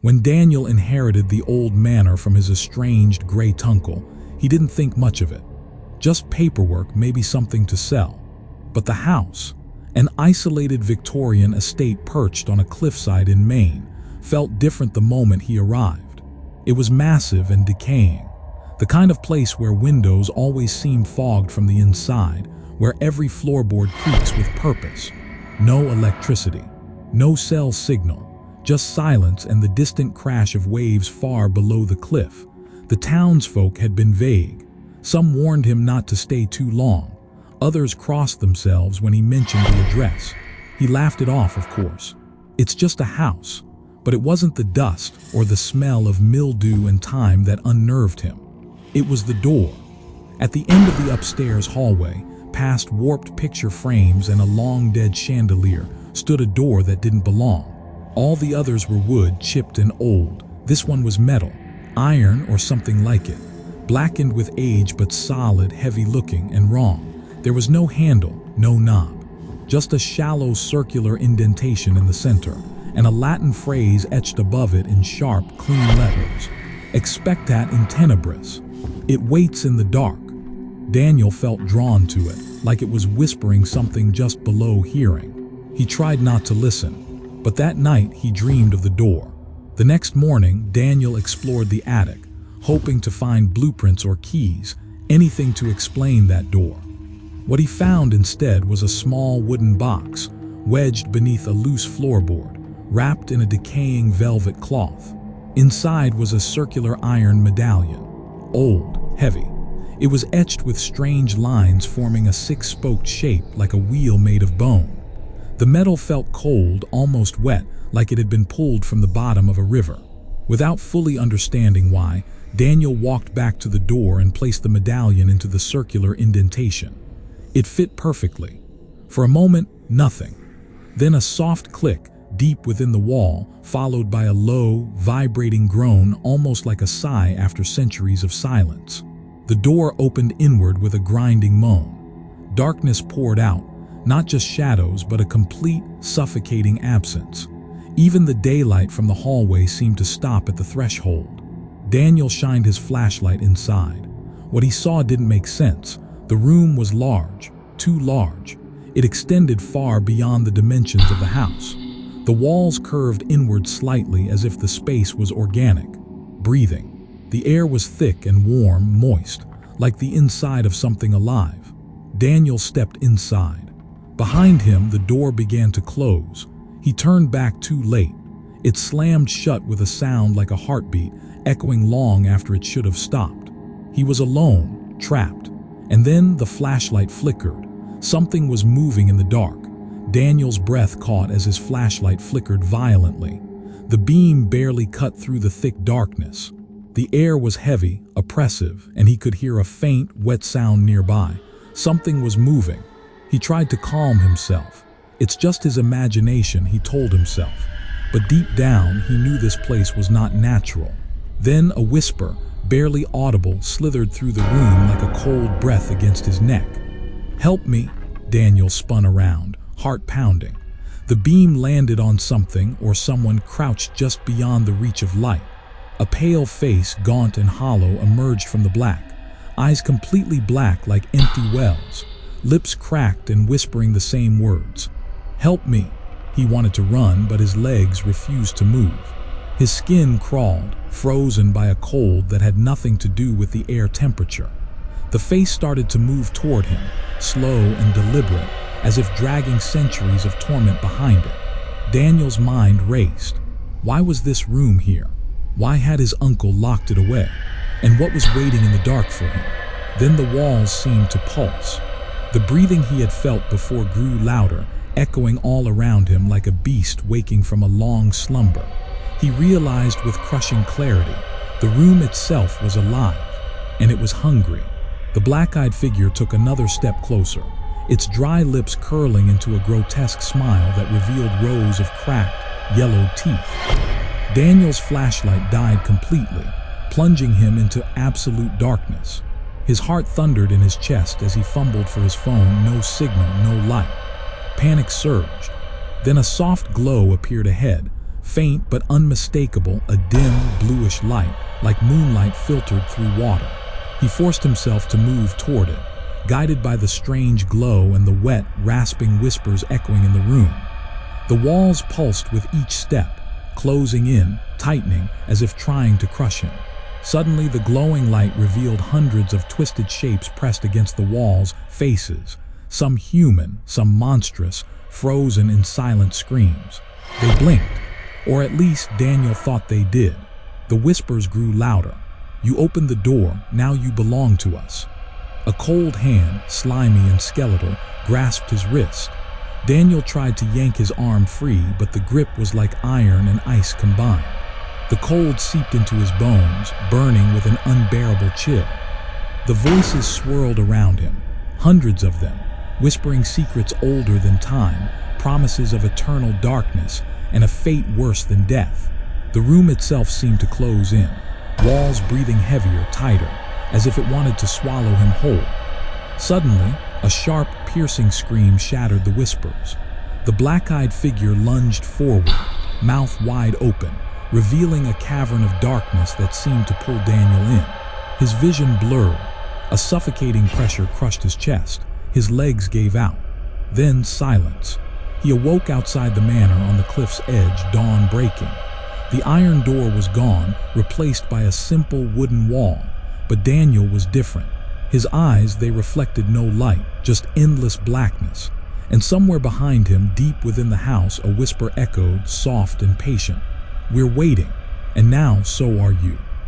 When Daniel inherited the old manor from his estranged great uncle, he didn't think much of it. Just paperwork, maybe something to sell. But the house, an isolated Victorian estate perched on a cliffside in Maine, felt different the moment he arrived. It was massive and decaying, the kind of place where windows always seem fogged from the inside, where every floorboard creaks with purpose. No electricity, no cell signal, just silence and the distant crash of waves far below the cliff. The townsfolk had been vague. Some warned him not to stay too long. Others crossed themselves when he mentioned the address. He laughed it off, of course. It's just a house. But it wasn't the dust or the smell of mildew and time that unnerved him. It was the door. At the end of the upstairs hallway, past warped picture frames and a long-dead chandelier, stood a door that didn't belong. All the others were wood, chipped and old. This one was metal, iron or something like it, blackened with age but solid, heavy-looking and wrong. There was no handle, no knob, just a shallow circular indentation in the center, and a Latin phrase etched above it in sharp, clean letters. Expectat in tenebris. It waits in the dark. Daniel felt drawn to it, like it was whispering something just below hearing. He tried not to listen, but that night he dreamed of the door. The next morning, Daniel explored the attic, hoping to find blueprints or keys, anything to explain that door. What he found instead was a small wooden box, wedged beneath a loose floorboard, wrapped in a decaying velvet cloth. Inside was a circular iron medallion, old, heavy. It was etched with strange lines forming a six-spoked shape like a wheel made of bone. The metal felt cold, almost wet, like it had been pulled from the bottom of a river. Without fully understanding why, Daniel walked back to the door and placed the medallion into the circular indentation. It fit perfectly. For a moment, nothing. Then a soft click, deep within the wall, followed by a low, vibrating groan almost like a sigh after centuries of silence. The door opened inward with a grinding moan. Darkness poured out, not just shadows but a complete, suffocating absence. Even the daylight from the hallway seemed to stop at the threshold. Daniel shined his flashlight inside. What he saw didn't make sense. The room was large, too large. It extended far beyond the dimensions of the house. The walls curved inward slightly as if the space was organic, breathing. The air was thick and warm, moist, like the inside of something alive. Daniel stepped inside. Behind him, the door began to close. He turned back too late. It slammed shut with a sound like a heartbeat, echoing long after it should have stopped. He was alone, trapped. And then the flashlight flickered. Something was moving in the dark. Daniel's breath caught as his flashlight flickered violently. The beam barely cut through the thick darkness. The air was heavy, oppressive, and he could hear a faint, wet sound nearby. Something was moving. He tried to calm himself. It's just his imagination, he told himself. But deep down, he knew this place was not natural. Then a whisper, barely audible, slithered through the room like a cold breath against his neck. "Help me," Daniel spun around, heart pounding. The beam landed on something or someone crouched just beyond the reach of light. A pale face, gaunt and hollow, emerged from the black, eyes completely black like empty wells, lips cracked and whispering the same words. "Help me." He wanted to run, but his legs refused to move. His skin crawled, frozen by a cold that had nothing to do with the air temperature. The face started to move toward him, slow and deliberate, as if dragging centuries of torment behind it. Daniel's mind raced. Why was this room here? Why had his uncle locked it away? And what was waiting in the dark for him? Then the walls seemed to pulse. The breathing he had felt before grew louder, echoing all around him like a beast waking from a long slumber. He realized with crushing clarity, the room itself was alive, and it was hungry. The black-eyed figure took another step closer, its dry lips curling into a grotesque smile that revealed rows of cracked, yellowed teeth. Daniel's flashlight died completely, plunging him into absolute darkness. His heart thundered in his chest as he fumbled for his phone. No signal, no light. Panic surged. Then a soft glow appeared ahead, Faint but unmistakable, a dim, bluish light, like moonlight filtered through water. He forced himself to move toward it, guided by the strange glow and the wet, rasping whispers echoing in the room. The walls pulsed with each step, closing in, tightening, as if trying to crush him. Suddenly, the glowing light revealed hundreds of twisted shapes pressed against the walls, faces, some human, some monstrous, frozen in silent screams. They blinked, or at least Daniel thought they did. The whispers grew louder. "You opened the door, now you belong to us." A cold hand, slimy and skeletal, grasped his wrist. Daniel tried to yank his arm free, but the grip was like iron and ice combined. The cold seeped into his bones, burning with an unbearable chill. The voices swirled around him, hundreds of them, whispering secrets older than time, promises of eternal darkness, and a fate worse than death. The room itself seemed to close in, walls breathing heavier, tighter, as if it wanted to swallow him whole. Suddenly, a sharp, piercing scream shattered the whispers. The black-eyed figure lunged forward, mouth wide open, revealing a cavern of darkness that seemed to pull Daniel in. His vision blurred. A suffocating pressure crushed his chest. His legs gave out. Then silence. He awoke outside the manor on the cliff's edge, dawn breaking. The iron door was gone, replaced by a simple wooden wall. But Daniel was different. His eyes, they reflected no light, just endless blackness. And somewhere behind him, deep within the house, a whisper echoed, soft and patient. "We're waiting, and now so are you."